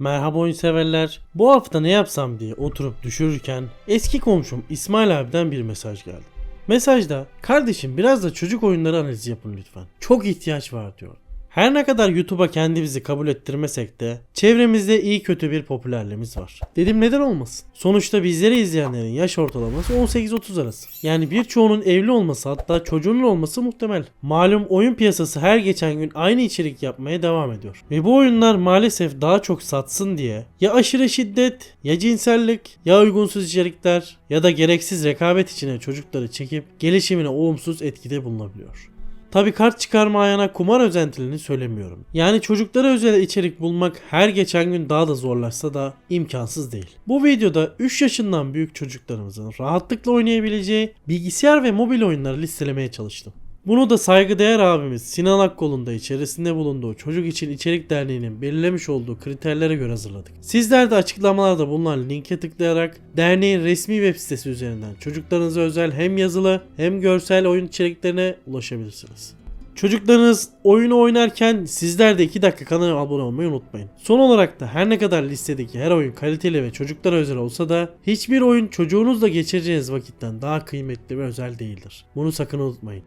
Merhaba oyun severler. Bu hafta ne yapsam diye oturup düşünürken eski komşum İsmail abiden bir mesaj geldi. Mesajda kardeşim biraz da çocuk oyunları analizi yapın lütfen. Çok ihtiyaç var diyor. Her ne kadar YouTube'a kendimizi kabul ettirmesek de çevremizde iyi kötü bir popülerliğimiz var. Dedim neden olmasın? Sonuçta bizleri izleyenlerin yaş ortalaması 18-30 arası. Yani birçoğunun evli olması hatta çocuğunun olması muhtemel. Malum oyun piyasası her geçen gün aynı içerik yapmaya devam ediyor. Ve bu oyunlar maalesef daha çok satsın diye ya aşırı şiddet, ya cinsellik, ya uygunsuz içerikler ya da gereksiz rekabet içine çocukları çekip gelişimine olumsuz etkide bulunabiliyor. Tabi kart çıkarma ayağına kumar özentiliğini söylemiyorum. Yani çocuklara özel içerik bulmak her geçen gün daha da zorlaşsa da imkansız değil. Bu videoda 3 yaşından büyük çocuklarımızın rahatlıkla oynayabileceği bilgisayar ve mobil oyunları listelemeye çalıştım. Bunu da saygıdeğer abimiz Sinan Akkol'un da içerisinde bulunduğu Çocuk İçin İçerik Derneği'nin belirlemiş olduğu kriterlere göre hazırladık. Sizler de açıklamalarda bulunan linke tıklayarak derneğin resmi web sitesi üzerinden çocuklarınıza özel hem yazılı hem görsel oyun içeriklerine ulaşabilirsiniz. Çocuklarınız oyunu oynarken sizler de 2 dakika kanala abone olmayı unutmayın. Son olarak da her ne kadar listedeki her oyun kaliteli ve çocuklara özel olsa da hiçbir oyun çocuğunuzla geçireceğiniz vakitten daha kıymetli ve özel değildir. Bunu sakın unutmayın.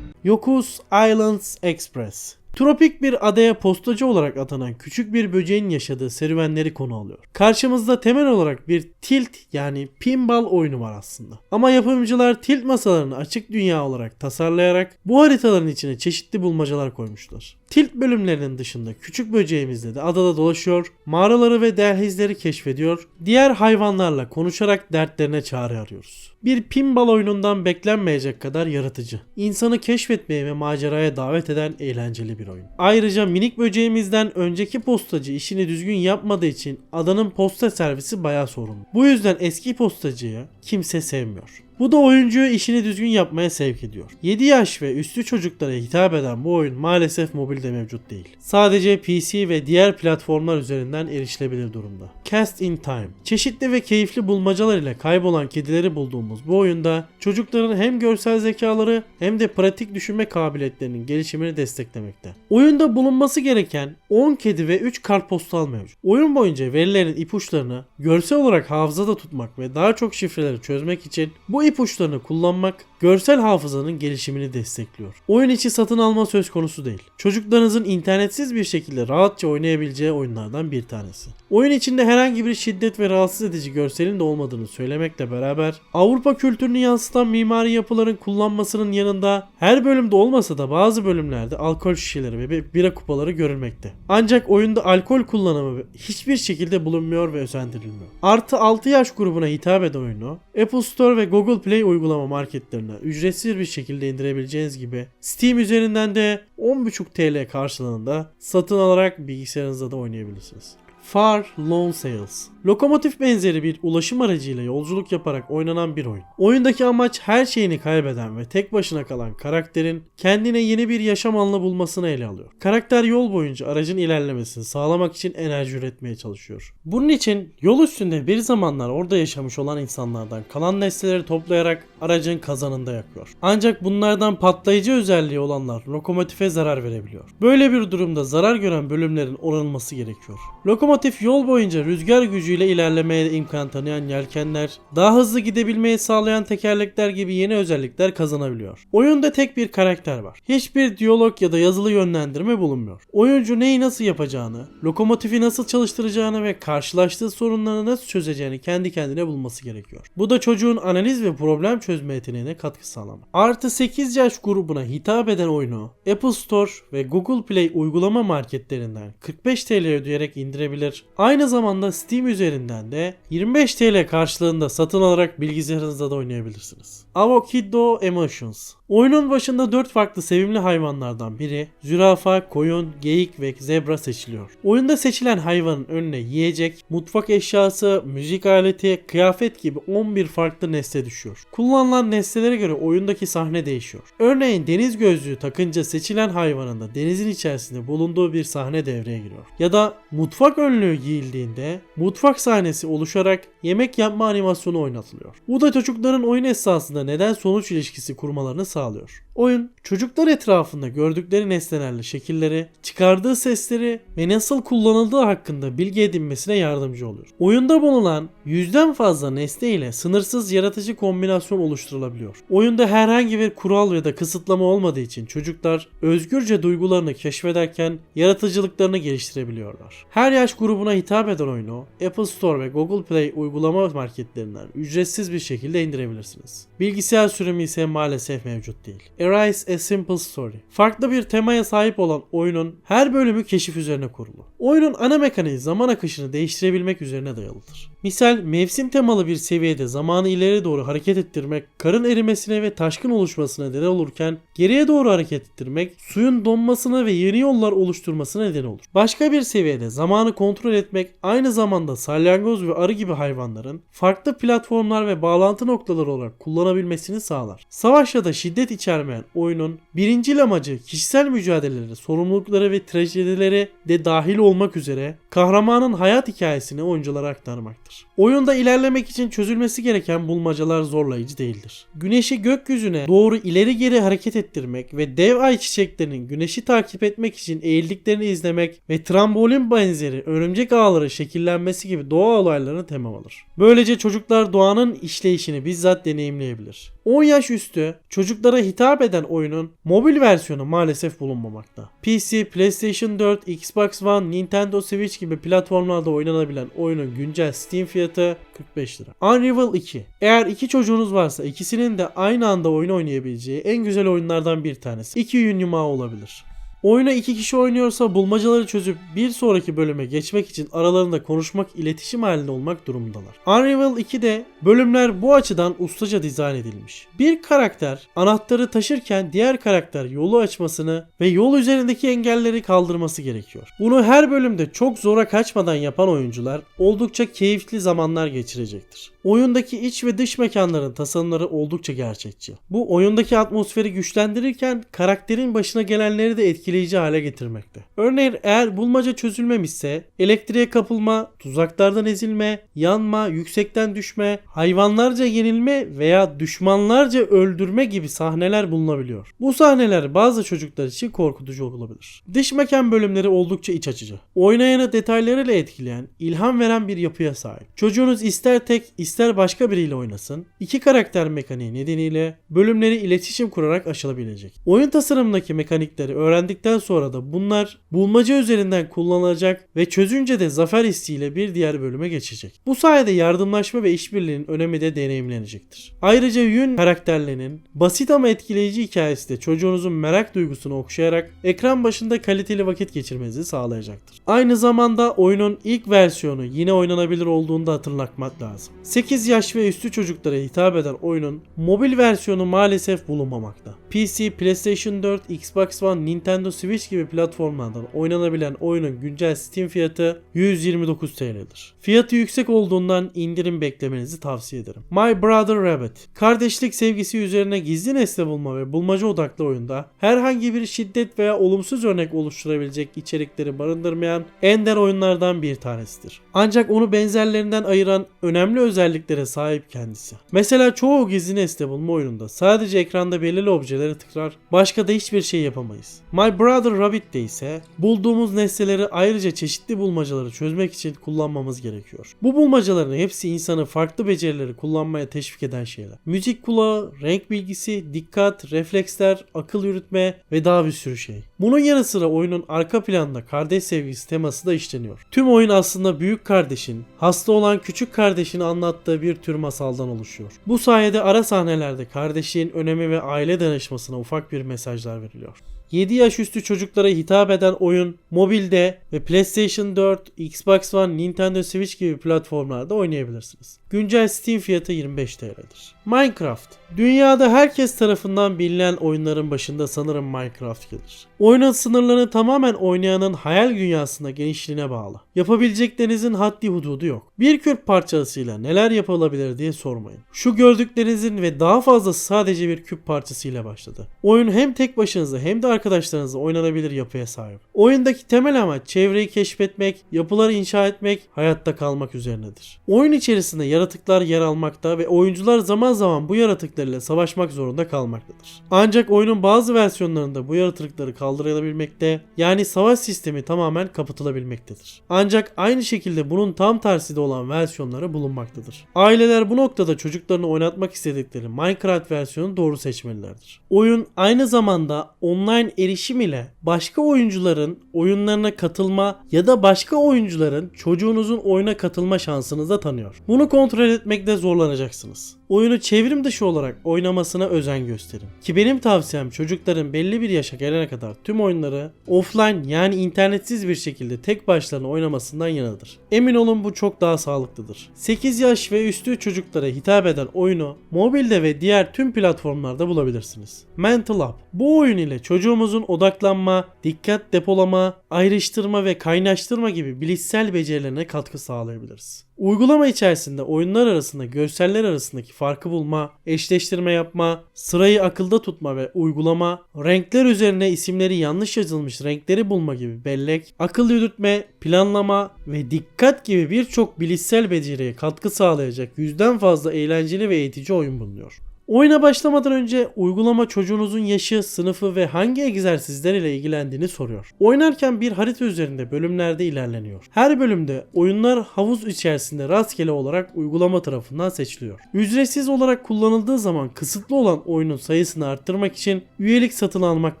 Yoku's Islands Express. Tropik bir adaya postacı olarak atanan küçük bir böceğin yaşadığı serüvenleri konu alıyor. Karşımızda temel olarak bir tilt yani pinball oyunu var aslında. Ama yapımcılar tilt masalarını açık dünya olarak tasarlayarak bu haritaların içine çeşitli bulmacalar koymuşlar. Tilt bölümlerinin dışında küçük böceğimizle de adada dolaşıyor, mağaraları ve dehlizleri keşfediyor, diğer hayvanlarla konuşarak dertlerine çare arıyoruz. Bir pinball oyunundan beklenmeyecek kadar yaratıcı, insanı keşfetmeye ve maceraya davet eden eğlenceli bir oyun. Ayrıca minik böceğimizden önceki postacı işini düzgün yapmadığı için adanın posta servisi bayağı sorunlu. Bu yüzden eski postacıyı kimse sevmiyor. Bu da oyuncuyu işini düzgün yapmaya sevk ediyor. 7 yaş ve üstü çocuklara hitap eden bu oyun maalesef mobilde mevcut değil. Sadece PC ve diğer platformlar üzerinden erişilebilir durumda. Cast in Time. Çeşitli ve keyifli bulmacalar ile kaybolan kedileri bulduğumuz bu oyunda çocukların hem görsel zekaları hem de pratik düşünme kabiliyetlerinin gelişimini desteklemekte. Oyunda bulunması gereken 10 kedi ve 3 kartpostal mevcut. Oyun boyunca verilerin ipuçlarını görsel olarak hafızada tutmak ve daha çok şifreleri çözmek için bu ipuçlarını kullanmak görsel hafızanın gelişimini destekliyor. Oyun içi satın alma söz konusu değil. Çocuklarınızın internetsiz bir şekilde rahatça oynayabileceği oyunlardan bir tanesi. Oyun içinde herhangi bir şiddet ve rahatsız edici görselin de olmadığını söylemekle beraber Avrupa kültürünü yansıtan mimari yapıların kullanmasının yanında her bölümde olmasa da bazı bölümlerde alkol şişeleri ve bira kupaları görülmekte. Ancak oyunda alkol kullanımı hiçbir şekilde bulunmuyor ve özendirilmiyor. Artı 6 yaş grubuna hitap eden oyunu Apple Store ve Google Play uygulama marketlerine ücretsiz bir şekilde indirebileceğiniz gibi Steam üzerinden de 10,5 TL karşılığında satın alarak bilgisayarınızda da oynayabilirsiniz. Far Lone Sails. Lokomotif benzeri bir ulaşım aracıyla yolculuk yaparak oynanan bir oyun. Oyundaki amaç her şeyini kaybeden ve tek başına kalan karakterin kendine yeni bir yaşam alanı bulmasını ele alıyor. Karakter yol boyunca aracın ilerlemesini sağlamak için enerji üretmeye çalışıyor. Bunun için yol üstünde bir zamanlar orada yaşamış olan insanlardan kalan nesneleri toplayarak aracın kazanında yakıyor. Ancak bunlardan patlayıcı özelliği olanlar lokomotife zarar verebiliyor. Böyle bir durumda zarar gören bölümlerin onarılması gerekiyor. Lokomotif yol boyunca rüzgar gücüyle ilerlemeye imkan tanıyan yelkenler, daha hızlı gidebilmeyi sağlayan tekerlekler gibi yeni özellikler kazanabiliyor. Oyunda tek bir karakter var. Hiçbir diyalog ya da yazılı yönlendirme bulunmuyor. Oyuncu neyi nasıl yapacağını, lokomotifi nasıl çalıştıracağını ve karşılaştığı sorunları nasıl çözeceğini kendi kendine bulması gerekiyor. Bu da çocuğun analiz ve problem çözme yeteneğine katkı sağlamak. Artı 8 yaş grubuna hitap eden oyunu Apple Store ve Google Play uygulama marketlerinden 45 TL ödeyerek indirebilir. Aynı zamanda Steam üzerinden de 25 TL karşılığında satın alarak bilgisayarınızda da oynayabilirsiniz. Avocado Emotions. Oyunun başında 4 farklı sevimli hayvanlardan biri zürafa, koyun, geyik ve zebra seçiliyor. Oyunda seçilen hayvanın önüne yiyecek, mutfak eşyası, müzik aleti, kıyafet gibi 11 farklı nesne düşüyor. Kullanılan nesnelere göre oyundaki sahne değişiyor. Örneğin deniz gözlüğü takınca seçilen hayvanın da denizin içerisinde bulunduğu bir sahne devreye giriyor. Ya da mutfak önlüğü giyildiğinde mutfak sahnesi oluşarak yemek yapma animasyonu oynatılıyor. Bu da çocukların oyun esnasında arasında neden sonuç ilişkisi kurmalarını sağlıyor. Oyun, çocuklar etrafında gördükleri nesnelerle şekilleri, çıkardığı sesleri ve nasıl kullanıldığı hakkında bilgi edinmesine yardımcı oluyor. Oyunda bulunan yüzden fazla nesne ile sınırsız yaratıcı kombinasyon oluşturulabiliyor. Oyunda herhangi bir kural ya da kısıtlama olmadığı için çocuklar özgürce duygularını keşfederken yaratıcılıklarını geliştirebiliyorlar. Her yaş grubuna hitap eden oyunu Apple Store ve Google Play uygulama marketlerinden ücretsiz bir şekilde indirebilirsiniz. Bilgisayar sürümü ise maalesef mevcut değil. Arise a Simple Story. Farklı bir temaya sahip olan oyunun her bölümü keşif üzerine kurulu. Oyunun ana mekaniği zaman akışını değiştirebilmek üzerine dayalıdır. Misal mevsim temalı bir seviyede zamanı ileri doğru hareket ettirmek karın erimesine ve taşkın oluşmasına neden olurken geriye doğru hareket ettirmek suyun donmasına ve yeni yollar oluşturmasına neden olur. Başka bir seviyede zamanı kontrol etmek aynı zamanda salyangoz ve arı gibi hayvanların farklı platformlar ve bağlantı noktaları olarak kullanabilmesini sağlar. Savaş ya da şiddet içermeyen oyunun birincil amacı kişisel mücadeleleri, sorumlulukları ve trajedileri de dahil olmak üzere kahramanın hayat hikayesini oyunculara aktarmaktır. Oyunda ilerlemek için çözülmesi gereken bulmacalar zorlayıcı değildir. Güneşi gökyüzüne doğru ileri geri hareket ettirmek ve dev ay çiçeklerinin güneşi takip etmek için eğildiklerini izlemek ve trambolin benzeri örümcek ağları şekillenmesi gibi doğa olaylarını tema alır. Böylece çocuklar doğanın işleyişini bizzat deneyimleyebilir. 10 yaş üstü çocuklara hitap eden oyunun mobil versiyonu maalesef bulunmamakta. PC, PlayStation 4, Xbox One, Nintendo Switch gibi platformlarda oynanabilen oyunun güncel Steam fiyatı 45 lira. Unravel 2. Eğer iki çocuğunuz varsa ikisinin de aynı anda oyun oynayabileceği en güzel oyunlardan bir tanesi. 2 yün yumağı olabilir. Oyunu 2 kişi oynuyorsa bulmacaları çözüp bir sonraki bölüme geçmek için aralarında konuşmak, iletişim halinde olmak durumundalar. Unravel 2'de bölümler bu açıdan ustaca dizayn edilmiş. Bir karakter anahtarı taşırken diğer karakter yolu açmasını ve yol üzerindeki engelleri kaldırması gerekiyor. Bunu her bölümde çok zora kaçmadan yapan oyuncular oldukça keyifli zamanlar geçirecektir. Oyundaki iç ve dış mekanların tasarımları oldukça gerçekçi. Bu oyundaki atmosferi güçlendirirken karakterin başına gelenleri de etkileyici hale getirmekte. Örneğin eğer bulmaca çözülmemişse elektriğe kapılma, tuzaklardan ezilme, yanma, yüksekten düşme, hayvanlarca yenilme veya düşmanlarca öldürme gibi sahneler bulunabiliyor. Bu sahneler bazı çocuklar için korkutucu olabilir. Dış mekan bölümleri oldukça iç açıcı. Oynayanı detaylarıyla etkileyen, ilham veren bir yapıya sahip. Çocuğunuz ister tek ister başka biriyle oynasın, iki karakter mekaniği nedeniyle bölümleri iletişim kurarak aşılabilecek. Oyun tasarımındaki mekanikleri öğrendikten sonra da bunlar bulmaca üzerinden kullanılacak ve çözünce de zafer hissiyle bir diğer bölüme geçecek. Bu sayede yardımlaşma ve işbirliğinin önemi de deneyimlenecektir. Ayrıca Yun karakterlerinin basit ama etkileyici hikayesi de çocuğunuzun merak duygusunu okşayarak ekran başında kaliteli vakit geçirmenizi sağlayacaktır. Aynı zamanda oyunun ilk versiyonu yine oynanabilir olduğunu da hatırlatmak lazım. 8 yaş ve üstü çocuklara hitap eden oyunun mobil versiyonu maalesef bulunmamakta. PC, PlayStation 4, Xbox One, Nintendo Switch gibi platformlardan oynanabilen oyunun güncel Steam fiyatı 129 TL'dir. Fiyatı yüksek olduğundan indirim beklemenizi tavsiye ederim. My Brother Rabbit. Kardeşlik sevgisi üzerine gizli nesne bulma ve bulmaca odaklı oyunda herhangi bir şiddet veya olumsuz örnek oluşturabilecek içerikleri barındırmayan ender oyunlardan bir tanesidir. Ancak onu benzerlerinden ayıran önemli özelliklere sahip kendisi. Mesela çoğu gizli nesne bulma oyununda sadece ekranda belirli objeleri tıklar, başka da hiçbir şey yapamayız. My Brother Rabbit'te ise bulduğumuz nesneleri ayrıca çeşitli bulmacaları çözmek için kullanmamız gerekiyor. Bu bulmacaların hepsi insanı farklı becerileri kullanmaya teşvik eden şeyler. Müzik kulağı, renk bilgisi, dikkat, refleksler, akıl yürütme ve daha bir sürü şey. Bunun yanı sıra oyunun arka planında kardeş sevgisi teması da işleniyor. Tüm oyun aslında büyük kardeşin, hasta olan küçük kardeşini anlattığı bir tür masaldan oluşuyor. Bu sayede ara sahnelerde kardeşliğin önemi ve aile danışmasına ufak bir mesajlar veriliyor. 7 yaş üstü çocuklara hitap eden oyun mobilde ve PlayStation 4, Xbox One, Nintendo Switch gibi platformlarda oynayabilirsiniz. Güncel Steam fiyatı 25 TL'dir. Minecraft. Dünyada herkes tarafından bilinen oyunların başında sanırım Minecraft gelir. Oyunun sınırlarını tamamen oynayanın hayal dünyasında genişliğine bağlı. Yapabileceklerinizin haddi hududu yok. Bir küp parçasıyla neler yapılabilir diye sormayın. Şu gördüklerinizin ve daha fazlası sadece bir küp parçasıyla başladı. Oyun hem tek başınıza hem de arkadaşlarınızla oynanabilir yapıya sahip. Oyundaki temel amaç çevreyi keşfetmek, yapıları inşa etmek, hayatta kalmak üzerinedir. Oyun içerisinde yaratıklar yer almakta ve oyuncular zaman zaman bu yaratıklarla savaşmak zorunda kalmaktadır. Ancak oyunun bazı versiyonlarında bu yaratıkları kaldırılabilmekte, yani savaş sistemi tamamen kapatılabilmektedir. Ancak aynı şekilde bunun tam tersi de olan versiyonları bulunmaktadır. Aileler bu noktada çocuklarını oynatmak istedikleri Minecraft versiyonu doğru seçmelilerdir. Oyun aynı zamanda online erişim ile başka oyuncuların oyunlarına katılma ya da başka oyuncuların çocuğunuzun oyuna katılma şansınızı da tanıyor. Bunu kontrol etmekte zorlanacaksınız. Oyunu çevrim dışı olarak oynamasına özen gösterin. Ki benim tavsiyem çocukların belli bir yaşa gelene kadar tüm oyunları offline, yani internetsiz bir şekilde tek başlarına oynamasından yanadır. Emin olun bu çok daha sağlıklıdır. 8 yaş ve üstü çocuklara hitap eden oyunu mobilde ve diğer tüm platformlarda bulabilirsiniz. Mental Hub. Bu oyun ile çocuğumuzun odaklanma, dikkat depolama, ayrıştırma ve kaynaştırma gibi bilişsel becerilerine katkı sağlayabiliriz. Uygulama içerisinde oyunlar arasında görseller arasındaki farkı bulma, eşleştirme yapma, sırayı akılda tutma ve uygulama, renkler üzerine isimleri yanlış yazılmış renkleri bulma gibi bellek, akıl yürütme, planlama ve dikkat gibi birçok bilişsel beceriye katkı sağlayacak yüzden fazla eğlenceli ve eğitici oyun bulunuyor. Oyuna başlamadan önce uygulama çocuğunuzun yaşı, sınıfı ve hangi egzersizler ile ilgilendiğini soruyor. Oynarken bir harita üzerinde bölümlerde ilerleniyor. Her bölümde oyunlar havuz içerisinde rastgele olarak uygulama tarafından seçiliyor. Ücretsiz olarak kullanıldığı zaman kısıtlı olan oyunun sayısını arttırmak için üyelik satın almak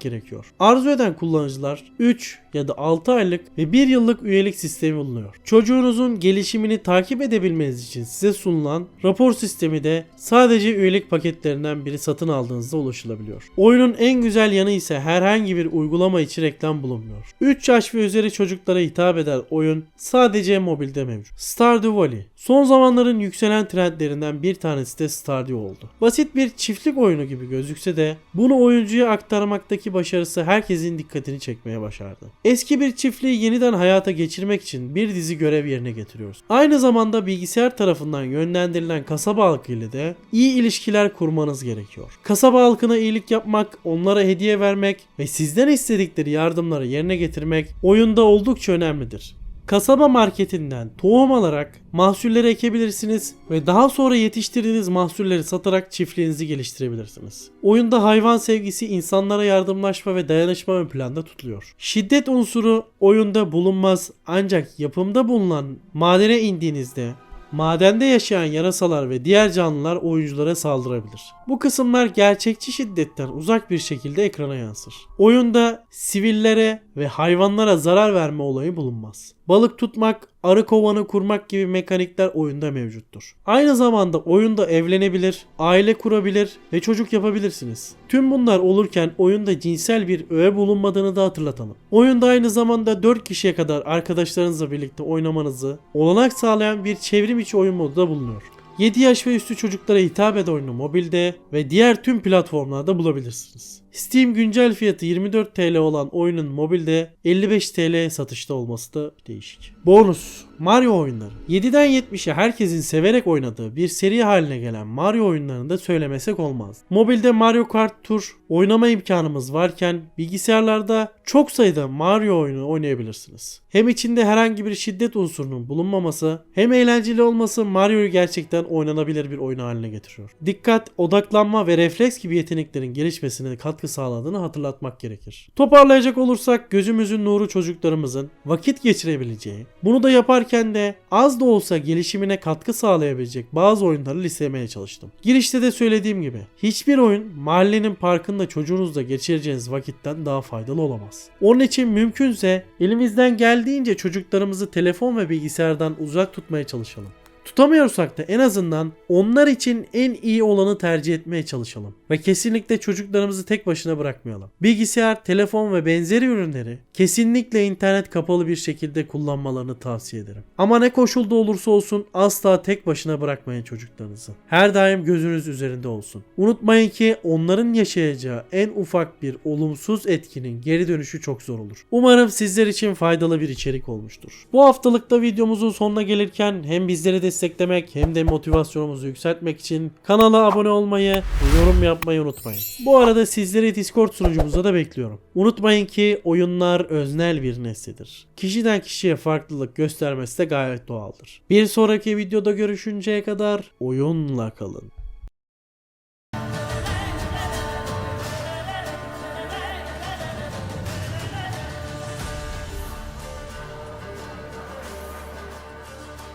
gerekiyor. Arzu eden kullanıcılar 3 ya da 6 aylık ve 1 yıllık üyelik sistemi bulunuyor. Çocuğunuzun gelişimini takip edebilmeniz için size sunulan rapor sistemi de sadece üyelik paketlerinden biri satın aldığınızda ulaşılabiliyor. Oyunun en güzel yanı ise herhangi bir uygulama içi reklam bulunmuyor. 3 yaş ve üzeri çocuklara hitap eden oyun sadece mobilde mevcut. Stardew Valley. Son zamanların yükselen trendlerinden bir tanesi de Stardew oldu. Basit bir çiftlik oyunu gibi gözükse de bunu oyuncuya aktarmaktaki başarısı herkesin dikkatini çekmeye başardı. Eski bir çiftliği yeniden hayata geçirmek için bir dizi görev yerine getiriyoruz. Aynı zamanda bilgisayar tarafından yönlendirilen kasaba halkı ile de iyi ilişkiler kurmanız gerekiyor. Kasaba halkına iyilik yapmak, onlara hediye vermek ve sizden istedikleri yardımları yerine getirmek oyunda oldukça önemlidir. Kasaba marketinden tohum alarak mahsulleri ekebilirsiniz ve daha sonra yetiştirdiğiniz mahsulleri satarak çiftliğinizi geliştirebilirsiniz. Oyunda hayvan sevgisi, insanlara yardımlaşma ve dayanışma ön planda tutuluyor. Şiddet unsuru oyunda bulunmaz, ancak yapımda bulunan madene indiğinizde madende yaşayan yarasalar ve diğer canlılar oyunculara saldırabilir. Bu kısımlar gerçekçi şiddetten uzak bir şekilde ekrana yansır. Oyunda sivillere ve hayvanlara zarar verme olayı bulunmaz. Balık tutmak, arı kovanı kurmak gibi mekanikler oyunda mevcuttur. Aynı zamanda oyunda evlenebilir, aile kurabilir ve çocuk yapabilirsiniz. Tüm bunlar olurken oyunda cinsel bir öğe bulunmadığını da hatırlatalım. Oyunda aynı zamanda 4 kişiye kadar arkadaşlarınızla birlikte oynamanızı olanak sağlayan bir çevrim içi oyun modu da bulunuyor. 7 yaş ve üstü çocuklara hitap eden oyunu mobilde ve diğer tüm platformlarda bulabilirsiniz. Steam güncel fiyatı 24 TL olan oyunun mobilde 55 TL satışta olması da değişik. Bonus: Mario oyunları. 7'den 70'e herkesin severek oynadığı bir seri haline gelen Mario oyunlarını da söylemesek olmaz. Mobilde Mario Kart Tour oynama imkanımız varken bilgisayarlarda çok sayıda Mario oyunu oynayabilirsiniz. Hem içinde herhangi bir şiddet unsurunun bulunmaması hem eğlenceli olması Mario'yu gerçekten oynanabilir bir oyun haline getiriyor. Dikkat, odaklanma ve refleks gibi yeteneklerin gelişmesine katkı sağladığını hatırlatmak gerekir. Toparlayacak olursak gözümüzün nuru çocuklarımızın vakit geçirebileceği, bunu da yaparken de az da olsa gelişimine katkı sağlayabilecek bazı oyunları listelemeye çalıştım. Girişte de söylediğim gibi hiçbir oyun mahallenin parkında çocuğunuzla geçireceğiniz vakitten daha faydalı olamaz. Onun için mümkünse elimizden geldiğince çocuklarımızı telefon ve bilgisayardan uzak tutmaya çalışalım. Tutamıyorsak da en azından onlar için en iyi olanı tercih etmeye çalışalım. Ve kesinlikle çocuklarımızı tek başına bırakmayalım. Bilgisayar, telefon ve benzeri ürünleri kesinlikle internet kapalı bir şekilde kullanmalarını tavsiye ederim. Ama ne koşulda olursa olsun asla tek başına bırakmayın çocuklarınızı. Her daim gözünüz üzerinde olsun. Unutmayın ki onların yaşayacağı en ufak bir olumsuz etkinin geri dönüşü çok zor olur. Umarım sizler için faydalı bir içerik olmuştur. Bu haftalıkta videomuzun sonuna gelirken hem bizleri desteklemek hem de motivasyonumuzu yükseltmek için kanala abone olmayı ve yorum yapmayı unutmayın. Bu arada sizleri Discord sunucumuzda da bekliyorum. Unutmayın ki oyunlar öznel bir nesnedir. Kişiden kişiye farklılık göstermesi de gayet doğaldır. Bir sonraki videoda görüşünceye kadar oyunla kalın.